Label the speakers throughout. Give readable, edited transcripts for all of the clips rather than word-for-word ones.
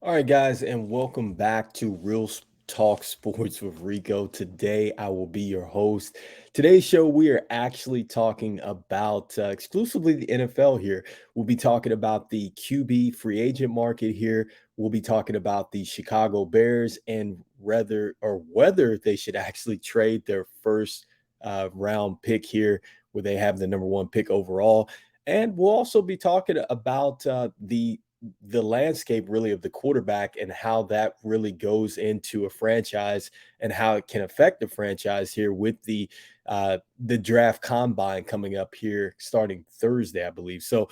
Speaker 1: All right, guys, and welcome back to Talk Sports with Rico. Today, I will be your host. Today's show, we are actually talking about exclusively the NFL here. We'll be talking about the QB free agent market here. We'll be talking about the Chicago Bears and whether they should actually trade their first round pick here, where they have the number one pick overall. And we'll also be talking about the landscape really of the quarterback and how that really goes into a franchise and how it can affect the franchise here with the draft combine coming up here starting Thursday, I believe. So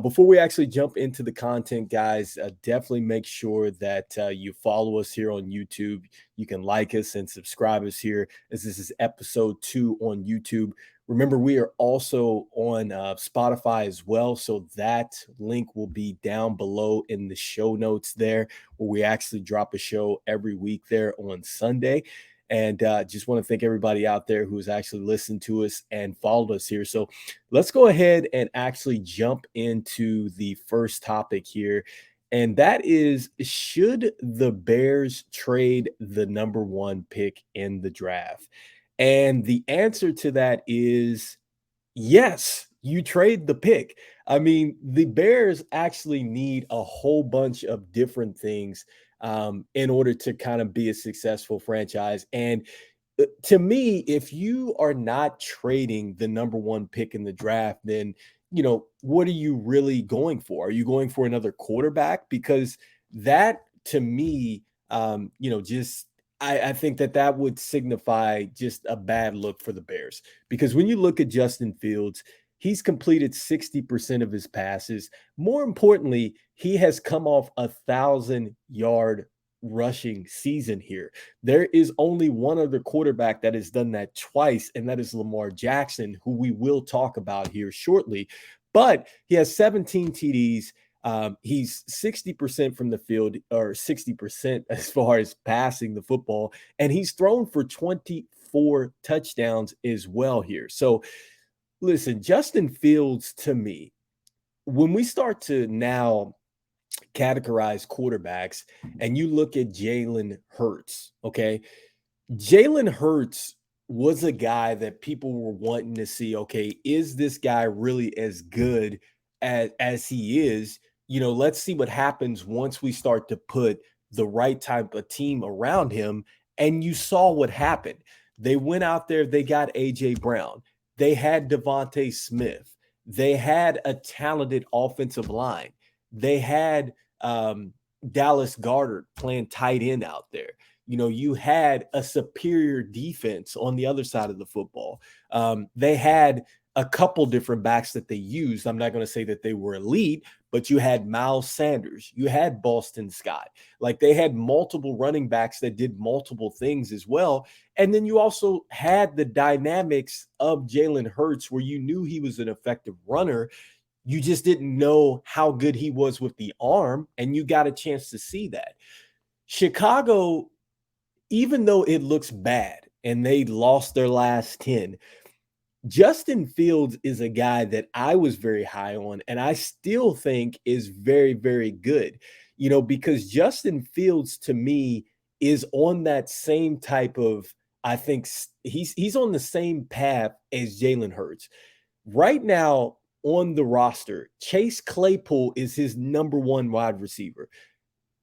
Speaker 1: before we actually jump into the content, guys, definitely make sure that you follow us here on YouTube. You can like us and subscribe us here, as this is episode 2 on YouTube. Remember, we are also on Spotify as well. So that link will be down below in the show notes there, where we actually drop a show every week there on Sunday. And just want to thank everybody out there who's actually listened to us and followed us here. So let's go ahead and actually jump into the first topic here. And that is, should the Bears trade the number one pick in the draft? And the answer to that is yes, you trade the pick. I mean, the Bears actually need a whole bunch of different things in order to kind of be a successful franchise. And to me, if you are not trading the number one pick in the draft, then what are you really going for? Are you going for another quarterback? Because that, to me, just I think that would signify just a bad look for the Bears. Because when you look at Justin Fields, he's completed 60% of his passes. More importantly, he has come off 1,000-yard rushing season here. There is only one other quarterback that has done that twice, and that is Lamar Jackson, who we will talk about here shortly. But he has 17 TDs. He's 60% from the field, or 60% as far as passing the football, and he's thrown for 24 touchdowns as well here. So, listen, Justin Fields, to me, when we start to now categorize quarterbacks and you look at Jalen Hurts, okay? Jalen Hurts was a guy that people were wanting to see, okay, is this guy really as good as he is? Let's see what happens once we start to put the right type of team around him. And you saw what happened. They went out there, they got AJ Brown, they had Devontae Smith, they had a talented offensive line, they had Dallas Goedert playing tight end out there. You had a superior defense on the other side of the football. They had a couple different backs that they used. I'm not going to say that they were elite, but you had Miles Sanders, you had Boston Scott. Like, they had multiple running backs that did multiple things as well. And then you also had the dynamics of Jalen Hurts, where you knew he was an effective runner. You just didn't know how good he was with the arm, and you got a chance to see that. Chicago, even though it looks bad and they lost their last 10, Justin Fields is a guy that I was very high on and I still think is very, very good, because Justin Fields, to me, is on that same type of, I think he's on the same path as Jalen Hurts. Right now on the roster, Chase Claypool is his number one wide receiver.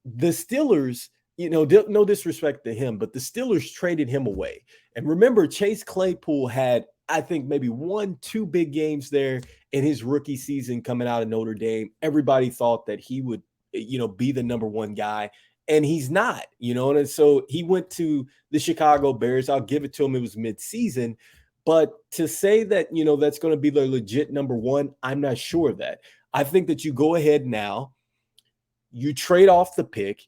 Speaker 1: The Steelers, no disrespect to him, but the Steelers traded him away. And remember, Chase Claypool had, I think, maybe 1, 2 big games there in his rookie season coming out of Notre Dame. Everybody thought that he would, be the number one guy, and he's not, and so he went to the Chicago Bears. I'll give it to him. It was mid-season. But to say that, that's going to be the legit number one, I'm not sure of that. I think that you go ahead now, you trade off the pick,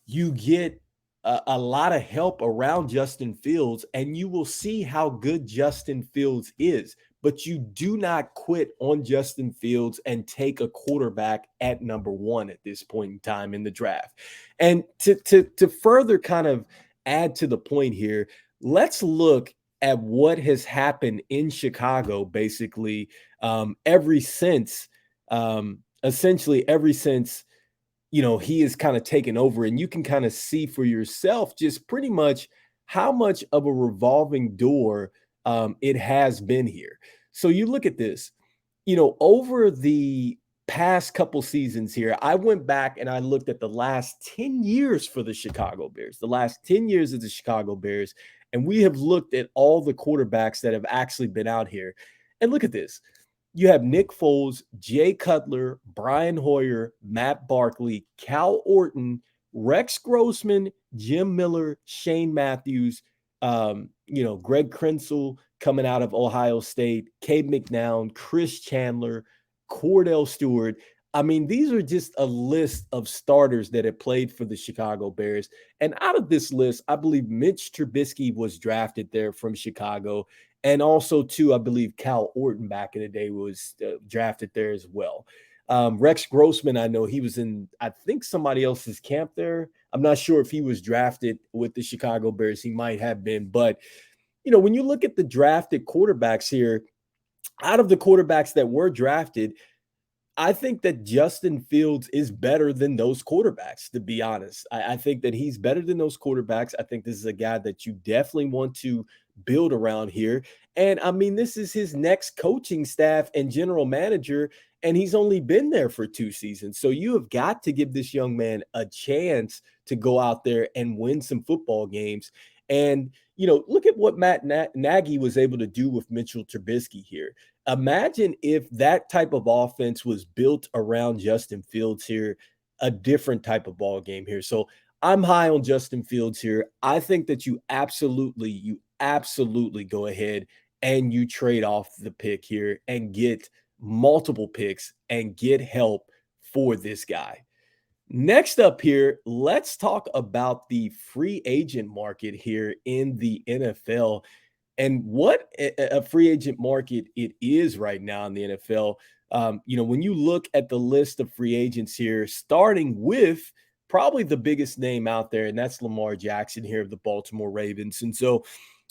Speaker 1: you get a lot of help around Justin Fields, and you will see how good Justin Fields is. But you do not quit on Justin Fields and take a quarterback at number one at this point in time in the draft. And to further kind of add to the point here, let's look at what has happened in Chicago basically essentially ever since he is kind of taken over, and you can kind of see for yourself just pretty much how much of a revolving door it has been here. So you look at this, over the past couple seasons here, I went back and I looked at the last 10 years for the Chicago Bears, the last 10 years of the Chicago Bears, and we have looked at all the quarterbacks that have actually been out here. And look at this. You have Nick Foles, Jay Cutler, Brian Hoyer, Matt Barkley, Cal Orton, Rex Grossman, Jim Miller, Shane Matthews, Greg Krenzel coming out of Ohio State, Cade McNown, Chris Chandler, Cordell Stewart. I mean, these are just a list of starters that have played for the Chicago Bears. And out of this list, I believe Mitch Trubisky was drafted there from Chicago. And also, too, I believe Cal Orton back in the day was drafted there as well. Rex Grossman, I know he was in, I think, somebody else's camp there. I'm not sure if he was drafted with the Chicago Bears. He might have been. But, when you look at the drafted quarterbacks here, out of the quarterbacks that were drafted, I think that Justin Fields is better than those quarterbacks, to be honest. I think that he's better than those quarterbacks. I think this is a guy that you definitely want to build around here. And I mean, this is his next coaching staff and general manager, and he's only been there for 2 seasons. So you have got to give this young man a chance to go out there and win some football games. And, look at what Matt Nagy was able to do with Mitchell Trubisky here. Imagine if that type of offense was built around Justin Fields here, a different type of ball game here. So I'm high on Justin Fields here. I think that you absolutely go ahead and you trade off the pick here and get multiple picks and get help for this guy. Next up here, let's talk about the free agent market here in the NFL and what a free agent market it is right now in the NFL. When you look at the list of free agents here, starting with probably the biggest name out there, and that's Lamar Jackson here of the Baltimore Ravens. And so,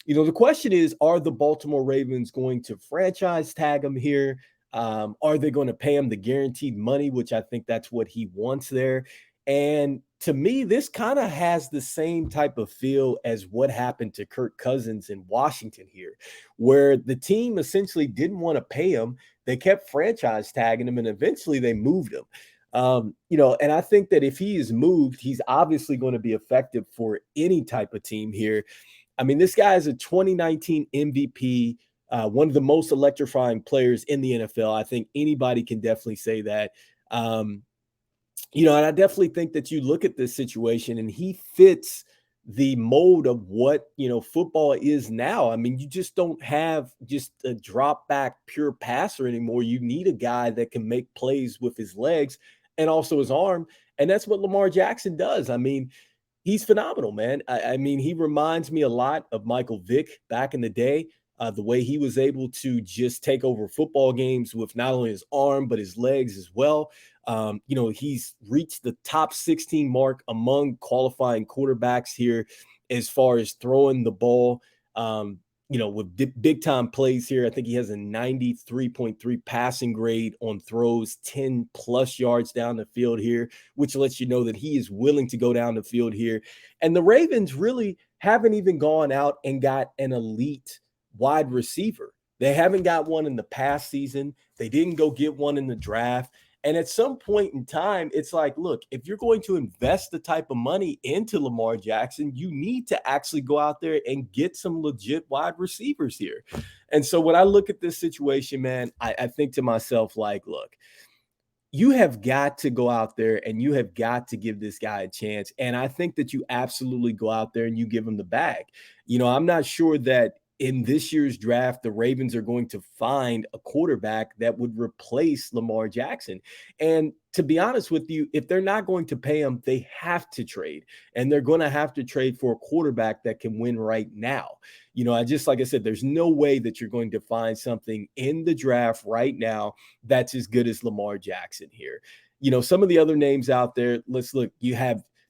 Speaker 1: the question is, are the Baltimore Ravens going to franchise tag him here? Are they going to pay him the guaranteed money, which I think that's what he wants there? And to me, this kind of has the same type of feel as what happened to Kirk Cousins in Washington here, where the team essentially didn't want to pay him. They kept franchise tagging him, and eventually they moved him. And I think that if he is moved, he's obviously going to be effective for any type of team here. I mean, this guy is a 2019 MVP, one of the most electrifying players in the NFL. I think anybody can definitely say that. And I definitely think that you look at this situation and he fits the mold of what, football is now. I mean, you just don't have just a drop back pure passer anymore. You need a guy that can make plays with his legs and also his arm. And that's what Lamar Jackson does. I mean, he's phenomenal, man. I mean, he reminds me a lot of Michael Vick back in the day. The way he was able to just take over football games with not only his arm, but his legs as well. He's reached the top 16 mark among qualifying quarterbacks here as far as throwing the ball, with big time plays here. I think he has a 93.3 passing grade on throws, 10 plus yards down the field here, which lets you know that he is willing to go down the field here. And the Ravens really haven't even gone out and got an elite wide receiver. They haven't got one in the past season. They didn't go get one in the draft. And at some point in time, it's like, look, if you're going to invest the type of money into Lamar Jackson, you need to actually go out there and get some legit wide receivers here. And so when I look at this situation, man, I think to myself, like, look, you have got to go out there and you have got to give this guy a chance. And I think that you absolutely go out there and you give him the bag. I'm not sure that in this year's draft, the Ravens are going to find a quarterback that would replace Lamar Jackson. And to be honest with you, if they're not going to pay him, they have to trade. And they're going to have to trade for a quarterback that can win right now. Like I said, there's no way that you're going to find something in the draft right now that's as good as Lamar Jackson here. Some of the other names out there, let's look.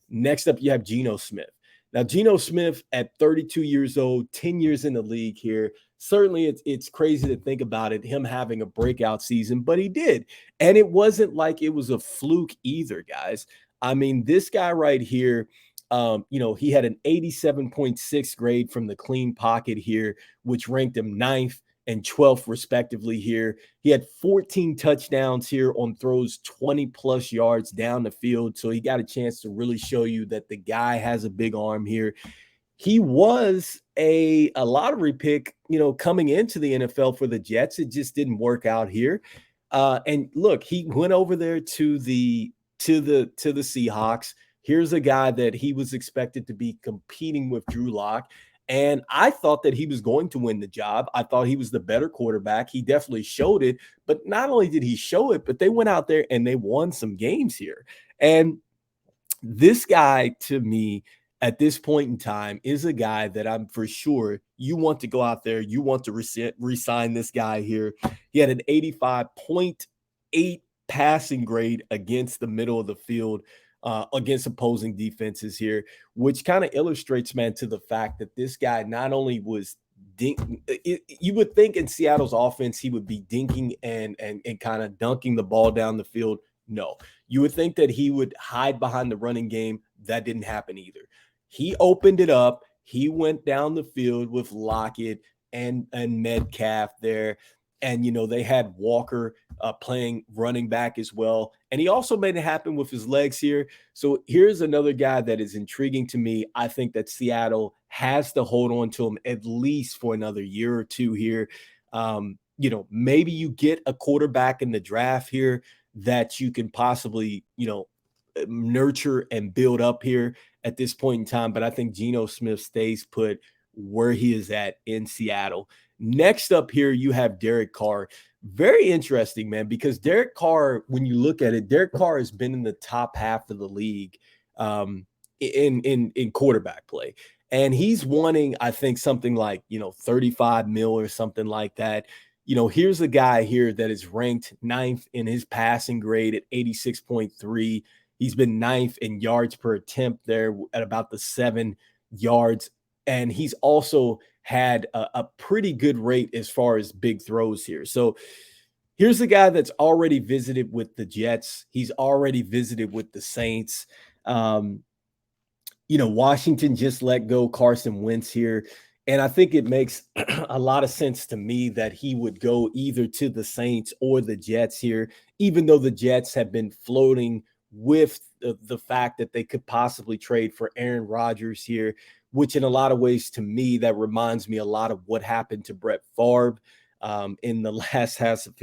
Speaker 1: Next up, you have Geno Smith. Now, Geno Smith at 32 years old, 10 years in the league here. Certainly, it's crazy to think about it, him having a breakout season, but he did. And it wasn't like it was a fluke either, guys. I mean, this guy right here, he had an 87.6 grade from the clean pocket here, which ranked him ninth and 12th, respectively, here. He had 14 touchdowns here on throws 20 plus yards down the field. So he got a chance to really show you that the guy has a big arm here. He was a lottery pick, coming into the NFL for the Jets. It just didn't work out here. And look, he went over there to the Seahawks. Here's a guy that he was expected to be competing with Drew Lock. And I thought that he was going to win the job. I thought he was the better quarterback. He definitely showed it. But not only did he show it, but they went out there and they won some games here. And this guy, to me, at this point in time, is a guy that I'm for sure you want to go out there. You want to resign this guy here. He had an 85.8 passing grade against the middle of the field, against opposing defenses here, which kind of illustrates, man, to the fact that this guy not only was you would think in Seattle's offense he would be dinking and kind of dunking the ball down the field. No, you would think that he would hide behind the running game. That didn't happen either. He opened it up. He went down the field with Lockett and Metcalf there. And, they had Walker playing running back as well. And he also made it happen with his legs here. So here's another guy that is intriguing to me. I think that Seattle has to hold on to him at least for another year or two here. Maybe you get a quarterback in the draft here that you can possibly, nurture and build up here at this point in time. But I think Geno Smith stays put where he is at in Seattle. Next up here, you have Derek Carr. Very interesting, man, because Derek Carr, when you look at it, Derek Carr has been in the top half of the league in quarterback play. And he's wanting, I think, something like, 35 mil or something like that. Here's a guy here that is ranked ninth in his passing grade at 86.3. He's been ninth in yards per attempt there at about the 7 yards. And he's also had a pretty good rate as far as big throws here. So here's a guy that's already visited with the Jets. He's already visited with the Saints. Washington just let go Carson Wentz here. And I think it makes a lot of sense to me that he would go either to the Saints or the Jets here, even though the Jets have been floating with the fact that they could possibly trade for Aaron Rodgers here, which in a lot of ways, to me, that reminds me a lot of what happened to Brett Favre in the last half of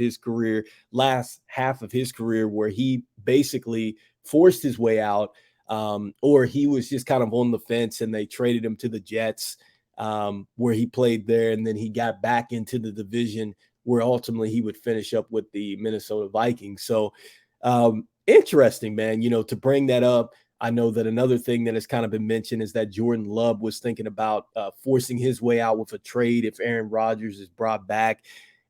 Speaker 1: his career, where he basically forced his way out, or he was just kind of on the fence and they traded him to the Jets, where he played there. And then he got back into the division where ultimately he would finish up with the Minnesota Vikings. So interesting, man, to bring that up. I know that another thing that has kind of been mentioned is that Jordan Love was thinking about forcing his way out with a trade if Aaron Rodgers is brought back.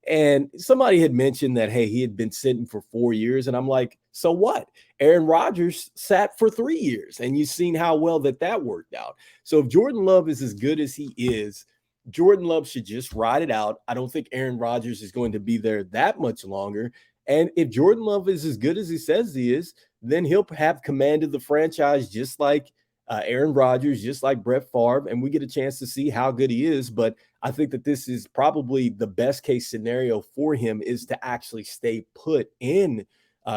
Speaker 1: And somebody had mentioned that, hey, he had been sitting for 4 years. And I'm like, so what? Aaron Rodgers sat for 3 years, and you've seen how well that worked out. So if Jordan Love is as good as he is, Jordan Love should just ride it out. I don't think Aaron Rodgers is going to be there that much longer. And if Jordan Love is as good as he says he is, then he'll have commanded the franchise just like Aaron Rodgers, just like Brett Favre, and we get a chance to see how good he is. But I think that this is probably the best case scenario for him, is to actually stay put in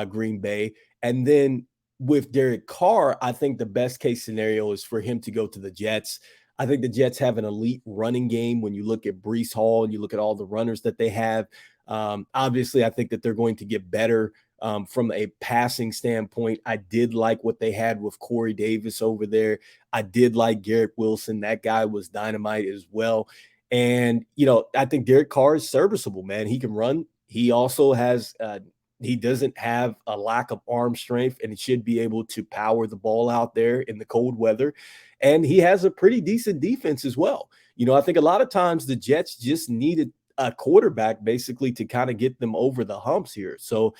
Speaker 1: Green Bay. And then with Derek Carr, I think the best case scenario is for him to go to the Jets. I think the Jets have an elite running game when you look at Breece Hall and you look at all the runners that they have. Obviously, I think that they're going to get better from a passing standpoint. I did like what they had with Corey Davis over there. I did like Garrett Wilson. That guy was dynamite as well. And, I think Derek Carr is serviceable, man. He can run. He also has he doesn't have a lack of arm strength, and he should be able to power the ball out there in the cold weather. And he has a pretty decent defense as well. I think a lot of times the Jets just needed a quarterback basically to kind of get them over the humps here. So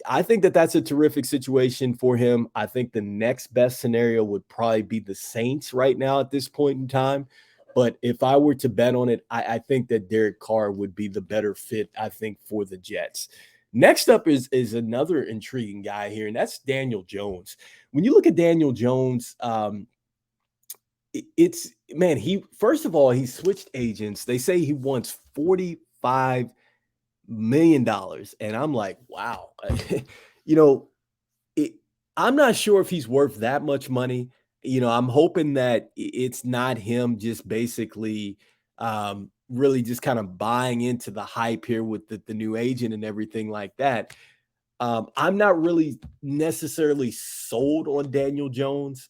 Speaker 1: I think that that's a terrific situation for him. I think the next best scenario would probably be the Saints right now at this point in time. But if I were to bet on it, I think that Derek Carr would be the better fit, I think, for the Jets. Next up is another intriguing guy here, and that's Daniel Jones. When you look at Daniel Jones, it's man, he first of all, he switched agents. They say he wants $45 million. And I'm like, wow. you know, it, I'm not sure if he's worth that much money. I'm hoping that it's not him just basically really just kind of buying into the hype here with the new agent and everything like that. I'm not really necessarily sold on Daniel Jones.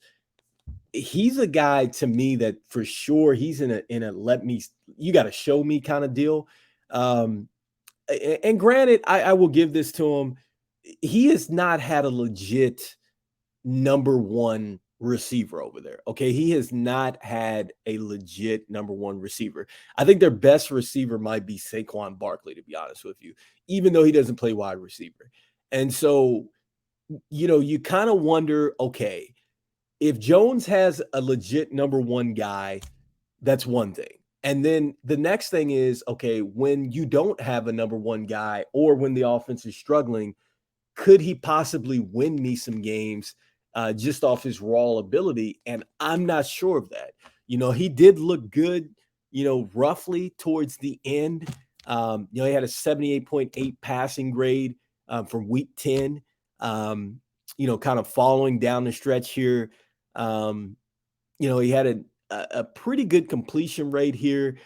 Speaker 1: He's a guy to me that for sure he's in a let me, you got to show me kind of deal. Um, and granted, I will give this to him. He has not had a legit number one receiver over there. Okay. He has not had a legit number one receiver. I think their best receiver might be Saquon Barkley, to be honest with you, even though he doesn't play wide receiver. And so, you kind of wonder, okay, if Jones has a legit number one guy, that's one thing. And then the next thing is, okay, when you don't have a number one guy or when the offense is struggling, could he possibly win me some games just off his raw ability? And I'm not sure of that. He did look good, roughly towards the end. He had a 78.8 passing grade from week 10, kind of following down the stretch here. He had a pretty good completion rate here.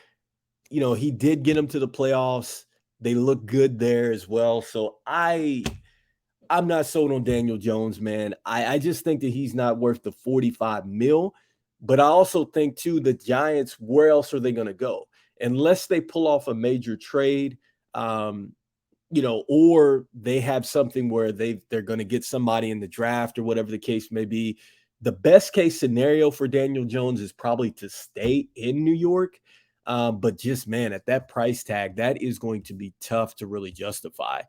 Speaker 1: He did get them to the playoffs. They look good there as well. So I'm not sold on Daniel Jones, man. I just think that he's not worth the 45 mil. But I also think too, the Giants, where else are they going to go? Unless they pull off a major trade, or they have something where they're going to get somebody in the draft or whatever the case may be. The best case scenario for Daniel Jones is probably to stay in New York. But just, man, at that price tag, that is going to be tough to really justify.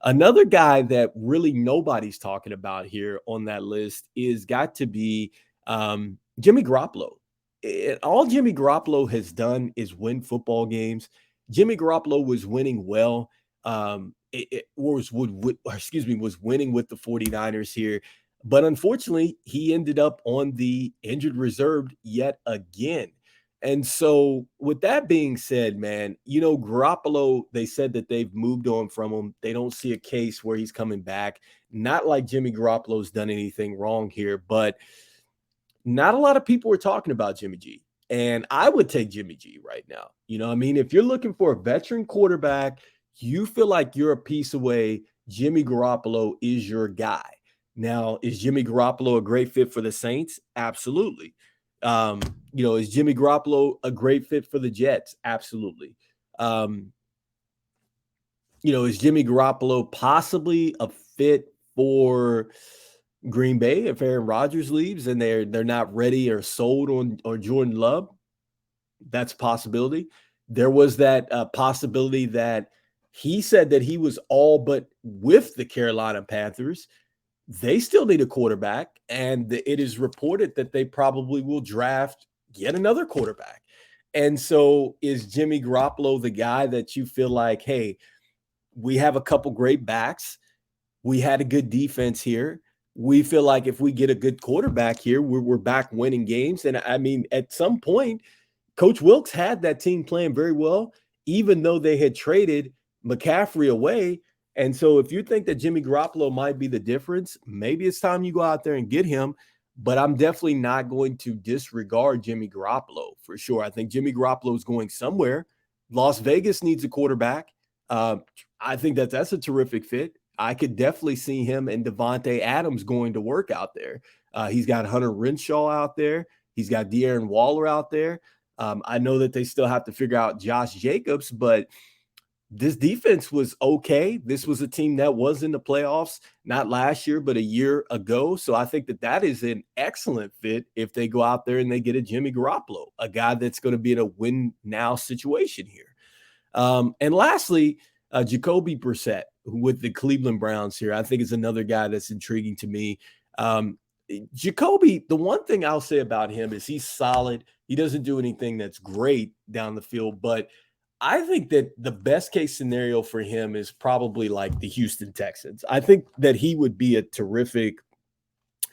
Speaker 1: Another guy that really nobody's talking about here on that list is got to be Jimmy Garoppolo. All Jimmy Garoppolo has done is win football games. Jimmy Garoppolo was winning well. Was winning with the 49ers here. But unfortunately, he ended up on the injured reserve yet again. And so, with that being said, man, Garoppolo, they said that they've moved on from him. They don't see a case where he's coming back. Not like Jimmy Garoppolo's done anything wrong here, but not a lot of people are talking about Jimmy G. And I would take Jimmy G right now. If you're looking for a veteran quarterback, you feel like you're a piece away, Jimmy Garoppolo is your guy. Now, is Jimmy Garoppolo a great fit for the Saints? Absolutely. Is Jimmy Garoppolo a great fit for the Jets? Absolutely. Is Jimmy Garoppolo possibly a fit for Green Bay if Aaron Rodgers leaves and they're not ready or sold on Jordan Love? That's a possibility. There was that possibility that he said that he was all but with the Carolina Panthers. They still need a quarterback, and it is reported that they probably will draft yet another quarterback. And so is Jimmy Garoppolo the guy that you feel like, hey, we have a couple great backs. We had a good defense here. We feel like if we get a good quarterback here, we're back winning games. And I mean, at some point, Coach Wilks had that team playing very well, even though they had traded McCaffrey away. And so if you think that Jimmy Garoppolo might be the difference, maybe it's time you go out there and get him. But I'm definitely not going to disregard Jimmy Garoppolo for sure. I think Jimmy Garoppolo is going somewhere. Las Vegas needs a quarterback. I think that's a terrific fit. I could definitely see him and Devontae Adams going to work out there. He's got Hunter Renshaw out there. He's got De'Aaron Waller out there. I know that they still have to figure out Josh Jacobs, but this defense was okay. This was a team that was in the playoffs, not last year, but a year ago. So I think that is an excellent fit if they go out there and they get a Jimmy Garoppolo, a guy that's going to be in a win now situation here. And lastly, Jacoby Brissett with the Cleveland Browns here, I think is another guy that's intriguing to me. Jacoby, the one thing I'll say about him is he's solid. He doesn't do anything that's great down the field, but I think that the best case scenario for him is probably like the Houston Texans. I think that he would be a terrific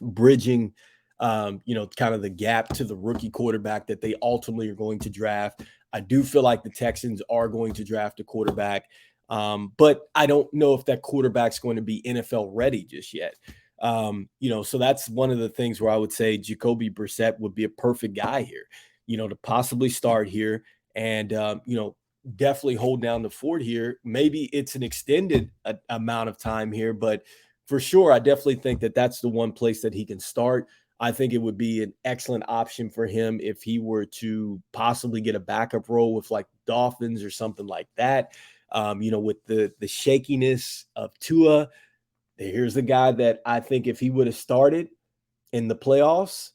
Speaker 1: bridging, kind of the gap to the rookie quarterback that they ultimately are going to draft. I do feel like the Texans are going to draft a quarterback, but I don't know if that quarterback's going to be NFL ready just yet. So that's one of the things where I would say Jacoby Brissett would be a perfect guy here, to possibly start here and, definitely hold down the fort here. Maybe it's an extended amount of time here, but for sure, I definitely think that that's the one place that he can start. I think it would be an excellent option for him if he were to possibly get a backup role with like Dolphins or something like that. With the shakiness of Tua, here's the guy that I think if he would have started in the playoffs,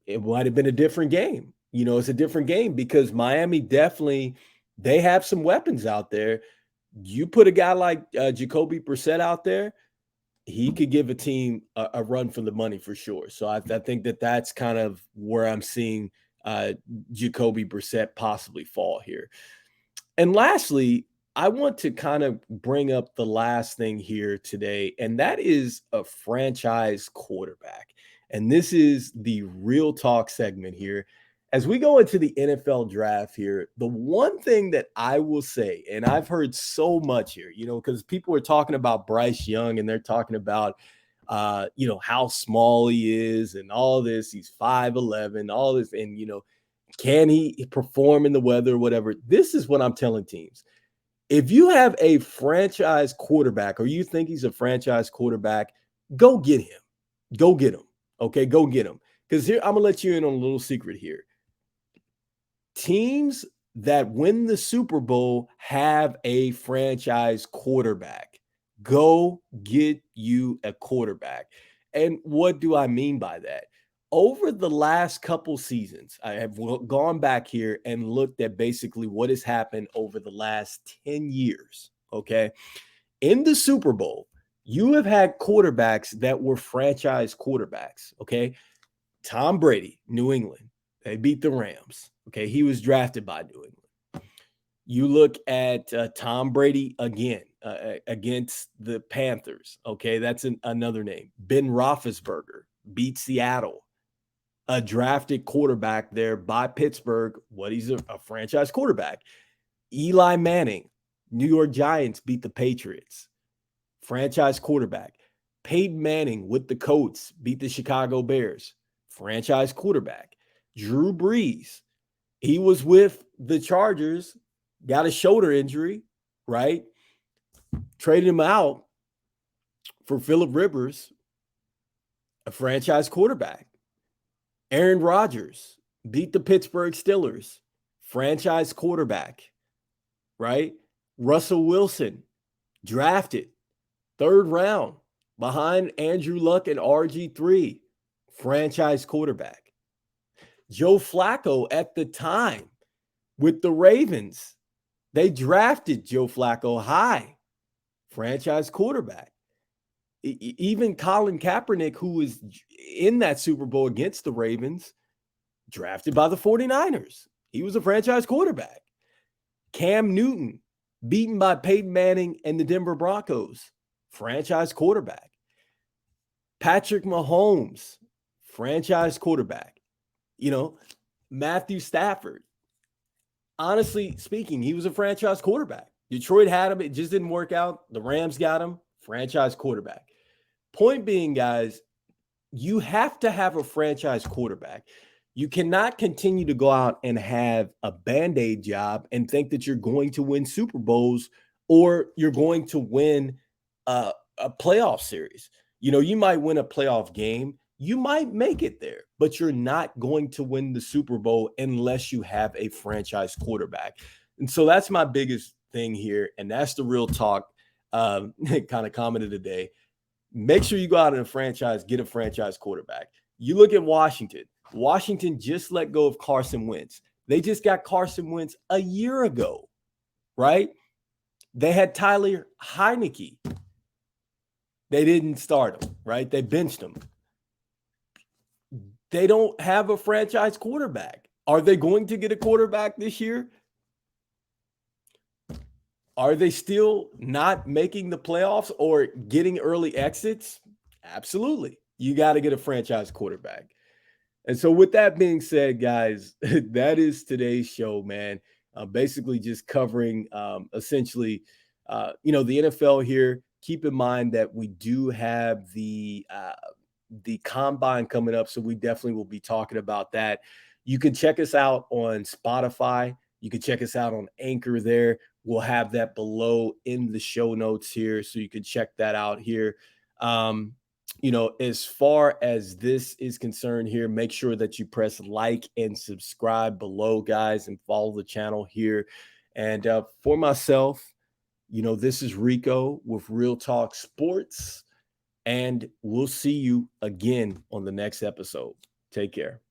Speaker 1: it might have been a different game. It's a different game because Miami definitely, they have some weapons out there. You put a guy like Jacoby Brissett out there, he could give a team a run for the money for sure. So I think that that's kind of where I'm seeing Jacoby Brissett possibly fall here. And lastly, I want to kind of bring up the last thing here today, and that is a franchise quarterback. And this is the real talk segment here. As we go into the NFL draft here, the one thing that I will say, and I've heard so much here, because people are talking about Bryce Young and they're talking about, how small he is and all this. He's 5'11, all this, and, can he perform in the weather or whatever? This is what I'm telling teams. If you have a franchise quarterback or you think he's a franchise quarterback, go get him. Go get him. Okay, go get him. Because here, I'm going to let you in on a little secret here. Teams that win the Super Bowl have a franchise quarterback. Go get you a quarterback. And what do I mean by that? Over the last couple seasons, I have gone back here and looked at basically what has happened over the last 10 years. Okay. In the Super Bowl, you have had quarterbacks that were franchise quarterbacks. Okay. Tom Brady, New England, they beat the Rams. Okay. He was drafted by New England. You look at Tom Brady again against the Panthers. Okay. That's another name. Ben Roethlisberger beat Seattle. A drafted quarterback there by Pittsburgh. He's a franchise quarterback. Eli Manning, New York Giants beat the Patriots. Franchise quarterback. Peyton Manning with the Colts beat the Chicago Bears. Franchise quarterback. Drew Brees, he was with the Chargers, got a shoulder injury, right? Traded him out for Phillip Rivers, a franchise quarterback. Aaron Rodgers beat the Pittsburgh Steelers, franchise quarterback, right? Russell Wilson, drafted, third round, behind Andrew Luck and RG3, franchise quarterback. Joe Flacco at the time with the Ravens, they drafted Joe Flacco high, franchise quarterback. Even Colin Kaepernick, who was in that Super Bowl against the Ravens, drafted by the 49ers. He was a franchise quarterback. Cam Newton, beaten by Peyton Manning and the Denver Broncos, franchise quarterback. Patrick Mahomes, franchise quarterback. Matthew Stafford. Honestly speaking, he was a franchise quarterback. Detroit had him. It just didn't work out. The Rams got him. Franchise quarterback. Point being, guys, you have to have a franchise quarterback. You cannot continue to go out and have a Band-Aid job and think that you're going to win Super Bowls or you're going to win a playoff series. You might win a playoff game. You might make it there, but you're not going to win the Super Bowl unless you have a franchise quarterback. And so that's my biggest thing here. And that's the real talk kind of comment of the day. Make sure you go out in a franchise, get a franchise quarterback. You look at Washington. Washington just let go of Carson Wentz. They just got Carson Wentz a year ago, right? They had Tyler Heineke. They didn't start him, right? They benched him. They don't have a franchise quarterback. Are they going to get a quarterback this year? Are they still not making the playoffs or getting early exits? Absolutely. You got to get a franchise quarterback. And so, with that being said, guys, that is today's show, man. Basically, just covering essentially, the NFL here. Keep in mind that we do have the combine coming up, so we definitely will be talking about that. You can check us out on Spotify. You can check us out on Anchor there. We'll have that below in the show notes here, so you can check that out here. Um, as far as this is concerned here, make sure that you press like and subscribe below, guys, and follow the channel here. And for myself, this is Rico with Real Talk Sports, and we'll see you again on the next episode. Take care.